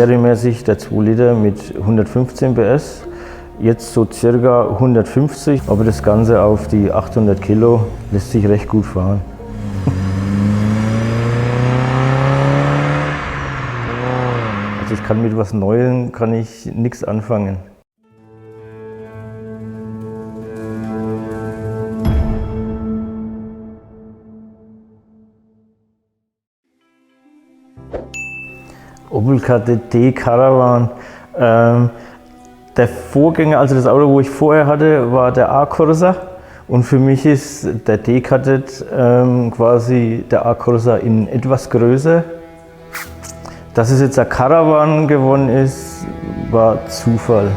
serienmäßig der 2 Liter mit 115 PS. Jetzt so circa 150, aber das Ganze auf die 800 Kilo lässt sich recht gut fahren. Also ich kann mit was Neuem nichts anfangen. Opel Kadett D Caravan. Der Vorgänger, also das Auto, wo ich vorher hatte, war der A-Corsa. Und für mich ist der D-Kadett quasi der A-Corsa in etwas größer. Dass es jetzt ein Caravan geworden ist, war Zufall.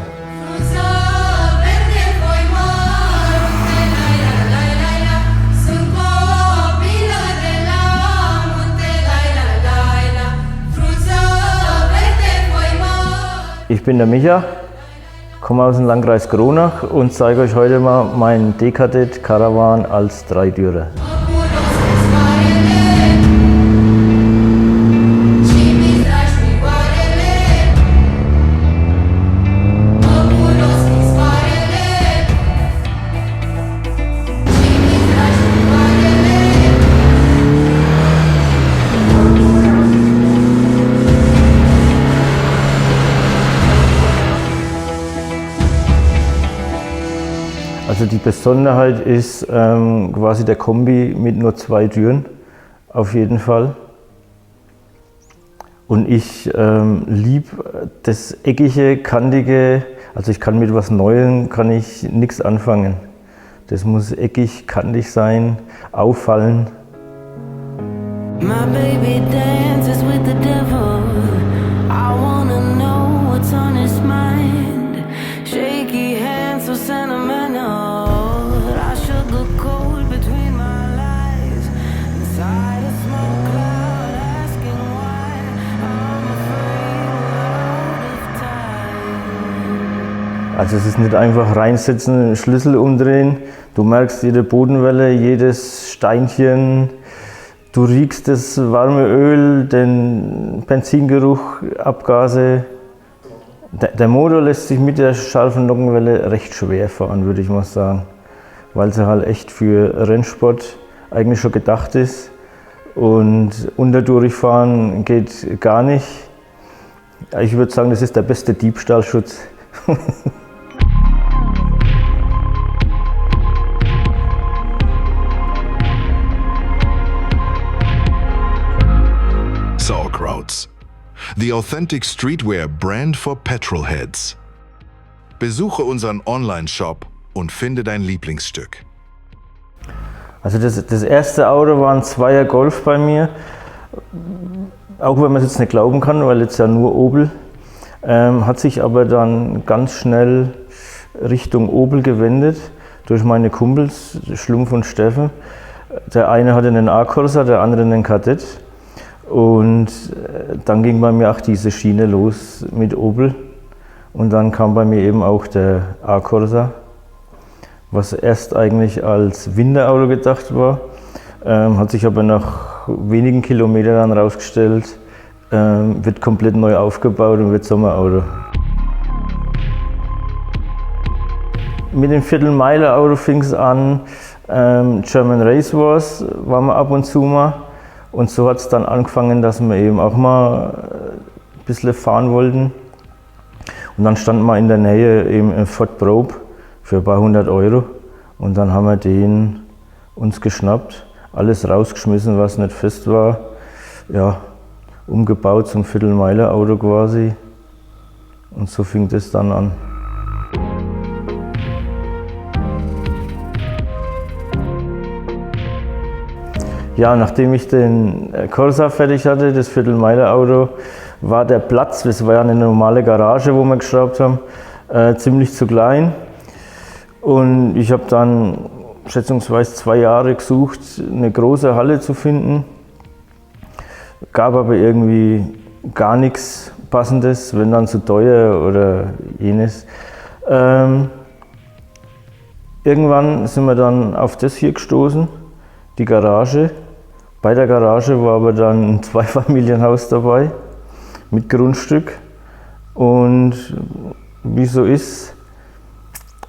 Ich bin der Micha, komme aus dem Landkreis Kronach und zeige euch heute mal meinen D-Kadett Caravan als Dreitürer. Also die Besonderheit ist quasi der Kombi mit nur 2 Türen, auf jeden Fall. Und ich liebe das eckige, kantige, also ich kann mit was Neuem nichts anfangen. Das muss eckig, kantig sein, auffallen. My baby dances with the devil. I wanna know what's on his mind. Shaky hands so sentimental. I sugar cold between my lies. Inside a smoke cloud asking why. I'm afraid we're out of time. Also es ist nicht einfach reinsetzen, Schlüssel umdrehen. Du merkst jede Bodenwelle, jedes Steinchen. Du riechst das warme Öl, den Benzingeruch, Abgase. Der Motor lässt sich mit der scharfen Nockenwelle recht schwer fahren, würde ich mal sagen. Weil sie halt echt für Rennsport eigentlich schon gedacht ist. Und unterdurchfahren geht gar nicht. Ich würde sagen, das ist der beste Diebstahlschutz. Sauerkrauts, the authentic streetwear brand for petrolheads. Besuche unseren Online-Shop und finde dein Lieblingsstück. Also das erste Auto war ein 2er Golf bei mir. Auch wenn man es jetzt nicht glauben kann, weil jetzt ja nur Opel. Hat sich aber dann ganz schnell Richtung Opel gewendet durch meine Kumpels, Schlumpf und Steffen. Der eine hatte einen A-Corsa, der andere einen Kadett. Und dann ging bei mir auch diese Schiene los mit Opel. Und dann kam bei mir eben auch der A-Corsa, was erst eigentlich als Winterauto gedacht war, hat sich aber nach wenigen Kilometern dann rausgestellt, wird komplett neu aufgebaut und wird Sommerauto. Mit dem Viertelmeiler-Auto fing es an, German Race Wars waren wir ab und zu mal. Und so hat es dann angefangen, dass wir eben auch mal ein bisschen fahren wollten. Und dann standen wir in der Nähe eben im Ford Probe für ein paar 100 Euro. Und dann haben wir den uns geschnappt, alles rausgeschmissen, was nicht fest war. Ja, umgebaut zum Viertelmeiler-Auto quasi. Und so fing das dann an. Ja, nachdem ich den Corsa fertig hatte, das Viertelmeiler-Auto, war der Platz, das war ja eine normale Garage, wo wir geschraubt haben, ziemlich zu klein. Und ich habe dann schätzungsweise 2 Jahre gesucht, eine große Halle zu finden. Gab aber irgendwie gar nichts Passendes, wenn dann zu teuer oder jenes. Irgendwann sind wir dann auf das hier gestoßen, die Garage. Bei der Garage war aber dann ein Zweifamilienhaus dabei mit Grundstück. Und wie so ist,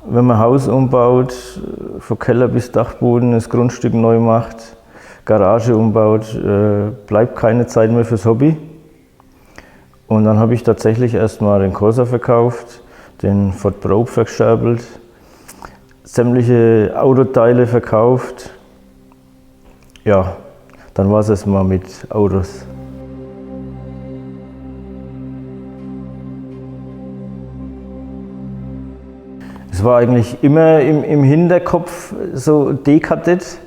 wenn man ein Haus umbaut, von Keller bis Dachboden das Grundstück neu macht, Garage umbaut, bleibt keine Zeit mehr fürs Hobby. Und dann habe ich tatsächlich erstmal den Corsa verkauft, den Ford Probe verscherbelt, sämtliche Autoteile verkauft. Ja, dann war es erstmal mit Autos. Es war eigentlich immer im Hinterkopf so D-Kadett.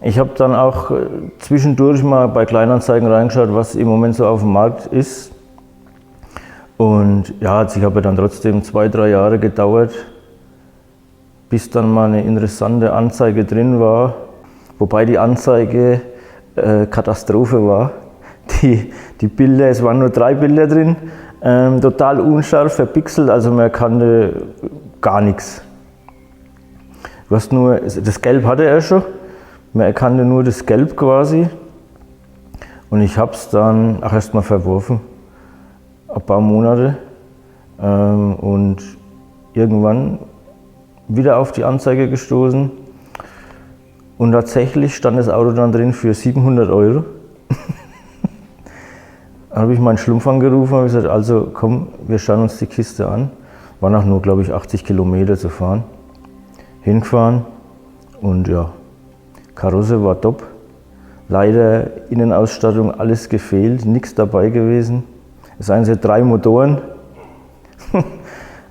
Ich habe dann auch zwischendurch mal bei Kleinanzeigen reingeschaut, was im Moment so auf dem Markt ist. Und ja, es hat dann trotzdem 2-3 Jahre gedauert, bis dann mal eine interessante Anzeige drin war. Wobei die Anzeige Katastrophe war. Die Bilder, es waren nur 3 Bilder drin, total unscharf, verpixelt, also man kannte gar nichts. Du hast nur, das Gelb hatte er schon. Man erkannte nur das Gelb quasi und ich habe es dann erstmal verworfen, ein paar Monate und irgendwann wieder auf die Anzeige gestoßen und tatsächlich stand das Auto dann drin für 700 €. Dann habe ich meinen Schlumpf angerufen und gesagt, also komm, wir schauen uns die Kiste an. War noch nur, glaube ich, 80 Kilometer zu fahren. Hingefahren und ja. Karosse war top, leider Innenausstattung alles gefehlt, nichts dabei gewesen. Es seien 3 Motoren,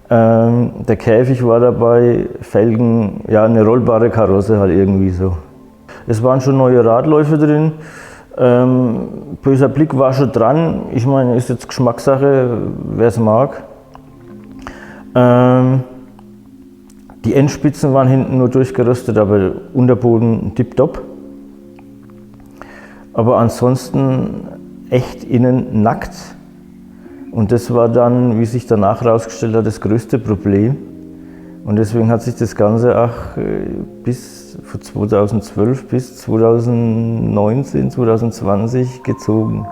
der Käfig war dabei, Felgen, ja eine rollbare Karosse halt irgendwie so. Es waren schon neue Radläufe drin, böser Blick war schon dran, ich meine ist jetzt Geschmackssache, wer es mag. Die Endspitzen waren hinten nur durchgeröstet, aber Unterboden tipptopp. Aber ansonsten echt innen nackt. Und das war dann, wie sich danach herausgestellt hat, das größte Problem. Und deswegen hat sich das Ganze auch bis von 2012 bis 2019, 2020 gezogen.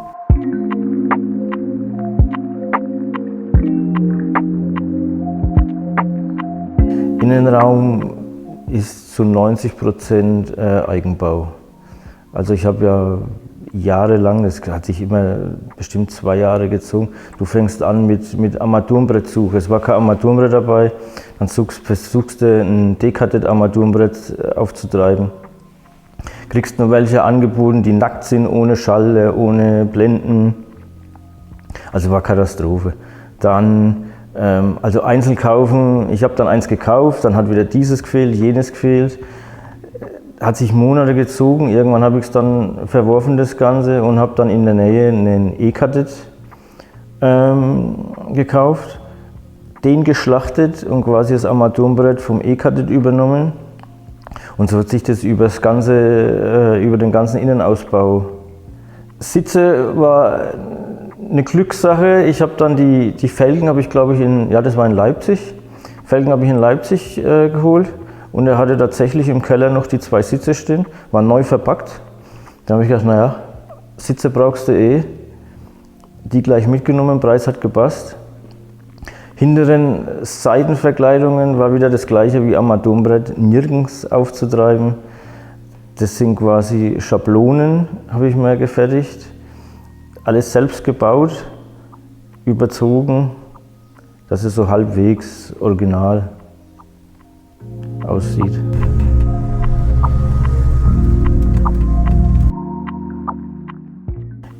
Innenraum ist zu 90% Eigenbau. Also ich habe ja jahrelang, das hat sich immer bestimmt 2 Jahre gezogen, du fängst an mit Armaturenbrettsuche. Es war kein Armaturenbrett dabei, dann versuchst du ein D-Kadett-Armaturenbrett aufzutreiben. Kriegst nur welche angeboten, die nackt sind, ohne Schalter, ohne Blenden. Also war Katastrophe. Dann also einzeln kaufen, ich habe dann eins gekauft, dann hat wieder dieses gefehlt, jenes gefehlt. Hat sich Monate gezogen, irgendwann habe ich es dann verworfen das Ganze und habe dann in der Nähe einen E-Kadett gekauft, den geschlachtet und quasi das Armaturenbrett vom E-Kadett übernommen. Und so hat sich das über den ganzen Innenausbau. Sitze war eine Glückssache. Ich habe dann die Felgen, habe ich glaube ich das war in Leipzig. Felgen habe ich in Leipzig geholt und er hatte tatsächlich im Keller noch die 2 Sitze stehen, waren neu verpackt. Da habe ich gedacht, naja, Sitze brauchst du eh. Die gleich mitgenommen, Preis hat gepasst. Hinteren Seitenverkleidungen war wieder das gleiche wie Armaturenbrett, nirgends aufzutreiben. Das sind quasi Schablonen, habe ich mir gefertigt. Alles selbst gebaut, überzogen, dass es so halbwegs original aussieht.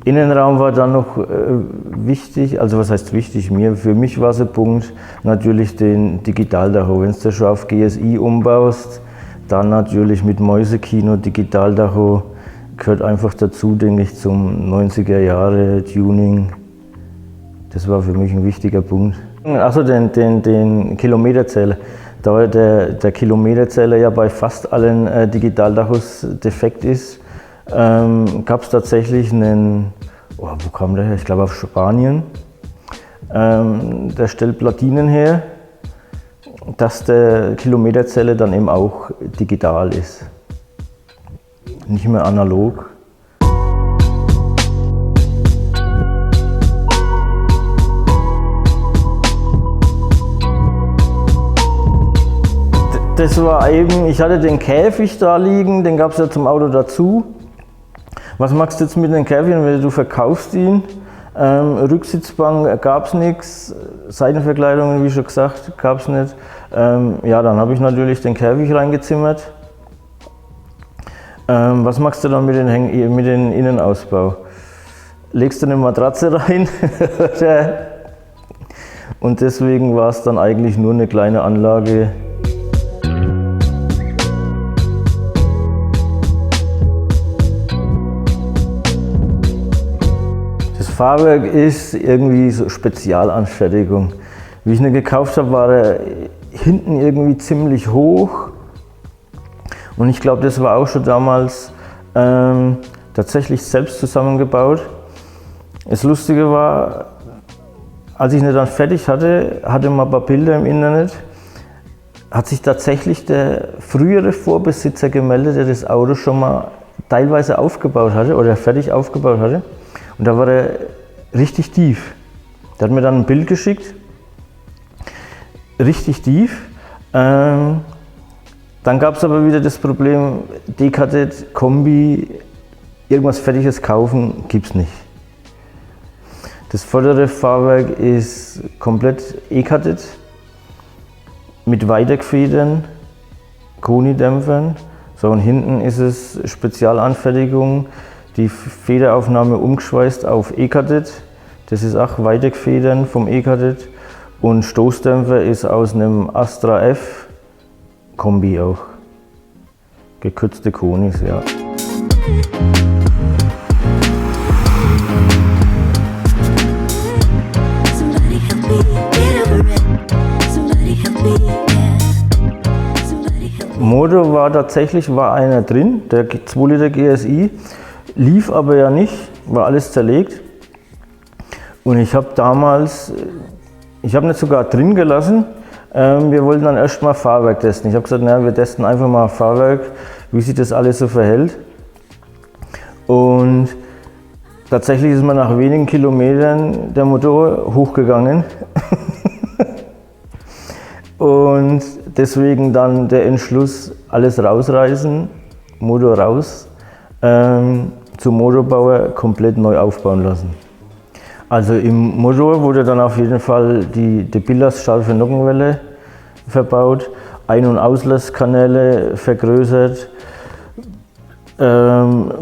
Innenraum war dann noch wichtig, also was heißt wichtig, für mich war es ein Punkt, natürlich den Digitaltacho. Wenn du schon auf GSI umbaust, dann natürlich mit Mäusekino, Digitaltacho, gehört einfach dazu, denke ich, zum 90er Jahre Tuning. Das war für mich ein wichtiger Punkt. Achso, den Kilometerzähler. Da der Kilometerzähler ja bei fast allen Digitaltachos defekt ist, gab es tatsächlich einen, wo kam der her? Ich glaube auf Spanien. Der stellt Platinen her, dass der Kilometerzähler dann eben auch digital ist. Nicht mehr analog. das war eben, ich hatte den Käfig da liegen, den gab es ja zum Auto dazu. Was machst du jetzt mit dem Käfig, wenn du verkaufst ihn? Rücksitzbank gab es nichts, Seitenverkleidungen, wie schon gesagt, gab es nicht. Ja, dann habe ich natürlich den Käfig reingezimmert. Was machst du dann mit dem Innenausbau? Legst du eine Matratze rein? Und deswegen war es dann eigentlich nur eine kleine Anlage. Das Fahrwerk ist irgendwie so Spezialanfertigung. Wie ich ihn gekauft habe, war er hinten irgendwie ziemlich hoch. Und ich glaube, das war auch schon damals tatsächlich selbst zusammengebaut. Das Lustige war, als ich ihn dann fertig hatte mal ein paar Bilder im Internet, hat sich tatsächlich der frühere Vorbesitzer gemeldet, der das Auto schon mal teilweise aufgebaut hatte oder fertig aufgebaut hatte. Und da war er richtig tief. Der hat mir dann ein Bild geschickt, richtig tief. Dann gab es aber wieder das Problem, Decathlon, Kombi, irgendwas Fertiges kaufen, gibt's nicht. Das vordere Fahrwerk ist komplett E-Cutted mit Weidegfedern, Koni-Dämpfern. So, und hinten ist es Spezialanfertigung, die Federaufnahme umgeschweißt auf E-Cutted. Das ist auch Weidegfedern vom E-Cutted. Und Stoßdämpfer ist aus einem Astra F Kombi auch. Gekürzte Konis, ja. Motor war tatsächlich einer drin, der 2 Liter GSI, lief aber ja nicht, war alles zerlegt. Und ich habe nicht sogar drin gelassen, wir wollten dann erstmal Fahrwerk testen. Ich habe gesagt, na, wir testen einfach mal Fahrwerk, wie sich das alles so verhält. Und tatsächlich ist mir nach wenigen Kilometern der Motor hochgegangen. Und deswegen dann der Entschluss, alles rausreißen, Motor raus, zum Motorbauer komplett neu aufbauen lassen. Also im Motor wurde dann auf jeden Fall die Debillas scharfe Nockenwelle verbaut, Ein- und Auslasskanäle vergrößert,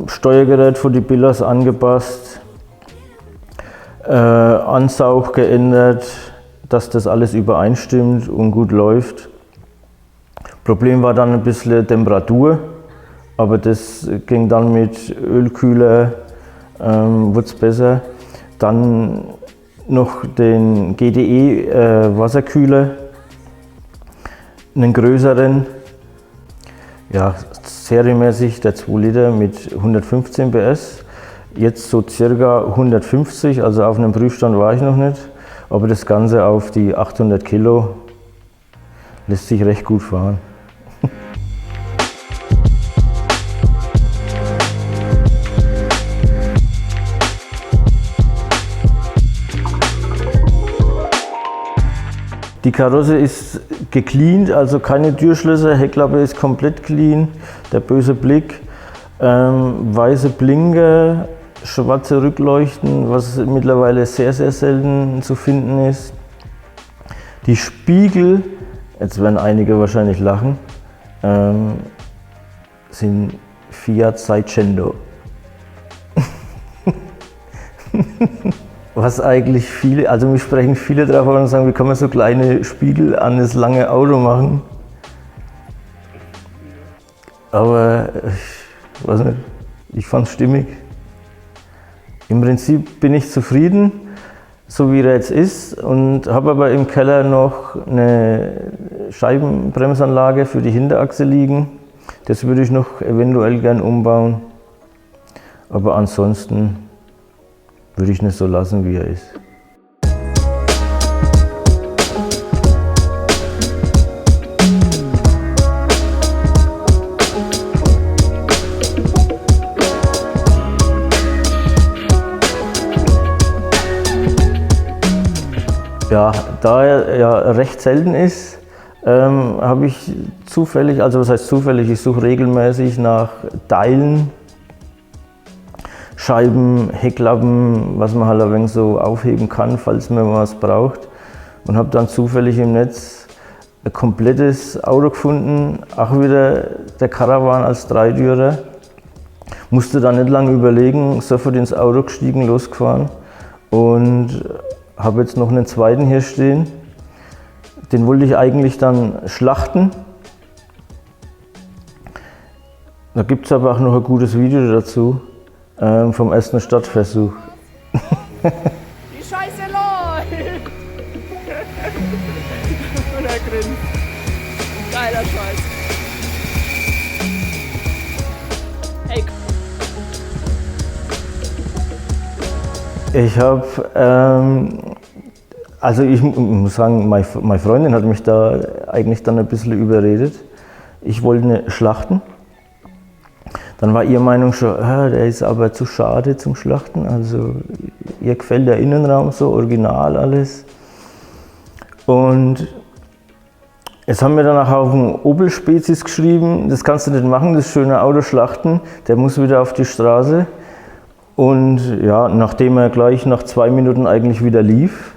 Steuergerät von die Debillas angepasst, Ansaug geändert, dass das alles übereinstimmt und gut läuft. Problem war dann ein bisschen Temperatur, aber das ging dann mit Ölkühler, wurde es besser. Dann noch den GDE Wasserkühler, einen größeren, ja, serienmäßig der 2 Liter mit 115 PS. Jetzt so circa 150, also auf einem Prüfstand war ich noch nicht. Aber das Ganze auf die 800 Kilo lässt sich recht gut fahren. Die Karosse ist gecleant, also keine Türschlösser, Heckklappe ist komplett clean, der böse Blick, weiße Blinker, schwarze Rückleuchten, was mittlerweile sehr, sehr selten zu finden ist. Die Spiegel, jetzt werden einige wahrscheinlich lachen, sind Fiat Seicento. Was eigentlich viele, also mich sprechen viele drauf an und sagen, wie kann man so kleine Spiegel an das lange Auto machen? Aber ich weiß nicht, ich fand es stimmig. Im Prinzip bin ich zufrieden, so wie er jetzt ist, und habe aber im Keller noch eine Scheibenbremsanlage für die Hinterachse liegen. Das würde ich noch eventuell gern umbauen, aber ansonsten würde ich ihn so lassen, wie er ist. Ja, da er ja recht selten ist, habe ich zufällig, also was heißt zufällig, ich suche regelmäßig nach Teilen, Scheiben, Hecklappen, was man halt ein wenig so aufheben kann, falls man was braucht. Und habe dann zufällig im Netz ein komplettes Auto gefunden, auch wieder der Caravan als Dreitürer. Musste da nicht lange überlegen, sofort ins Auto gestiegen, losgefahren und habe jetzt noch einen zweiten hier stehen. Den wollte ich eigentlich dann schlachten. Da gibt es aber auch noch ein gutes Video dazu, vom ersten Stadtversuch. Die Scheiße läuft! Und er grinst. Geiler Scheiß. Ey. Ich habe, also ich muss sagen, meine Freundin hat mich da eigentlich dann ein bisschen überredet. Ich wollte eine schlachten. Dann war ihre Meinung schon, der ist aber zu schade zum Schlachten. Also ihr gefällt der Innenraum so, original alles. Und jetzt haben wir dann auch auf dem Opel-Spezies geschrieben, das kannst du nicht machen, das schöne Auto schlachten, der muss wieder auf die Straße. Und ja, nachdem er gleich nach 2 Minuten eigentlich wieder lief,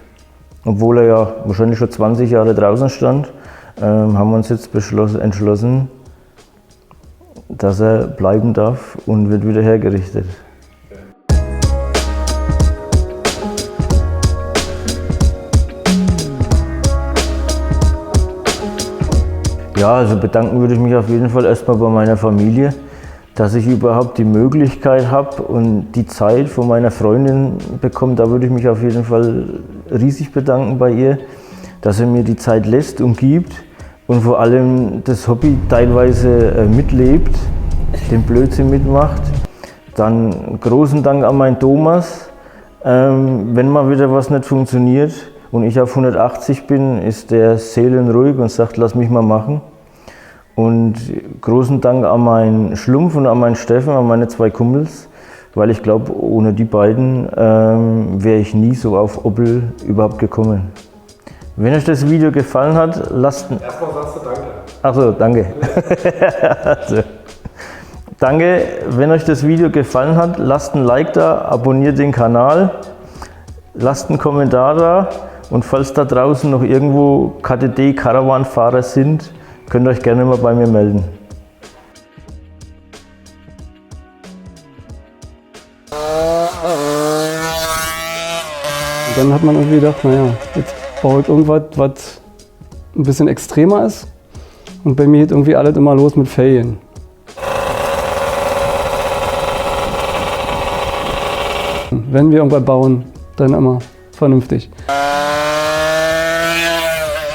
obwohl er ja wahrscheinlich schon 20 Jahre draußen stand, haben wir uns jetzt entschlossen, dass er bleiben darf und wird wieder hergerichtet. Ja, also bedanken würde ich mich auf jeden Fall erstmal bei meiner Familie, dass ich überhaupt die Möglichkeit habe und die Zeit von meiner Freundin bekomme. Da würde ich mich auf jeden Fall riesig bedanken bei ihr, dass sie mir die Zeit lässt und gibt und vor allem das Hobby teilweise mitlebt, den Blödsinn mitmacht. Dann großen Dank an meinen Thomas. Wenn mal wieder was nicht funktioniert und ich auf 180 bin, ist der seelenruhig und sagt, lass mich mal machen. Und großen Dank an meinen Schlumpf und an meinen Steffen, an meine 2 Kumpels, weil ich glaube, ohne die beiden wäre ich nie so auf Opel überhaupt gekommen. Wenn euch das Video gefallen hat, lasst ein... Erstmal sagst du Danke. Achso, danke. Also, danke, wenn euch das Video gefallen hat, lasst ein Like da, abonniert den Kanal, lasst einen Kommentar da und falls da draußen noch irgendwo KTD-Caravan-Fahrer sind, könnt ihr euch gerne mal bei mir melden. Und dann hat man irgendwie gedacht, naja, jetzt baue ich irgendwas, was ein bisschen extremer ist. Und bei mir geht irgendwie alles immer los mit Ferien. Wenn wir irgendwas bauen, dann immer vernünftig.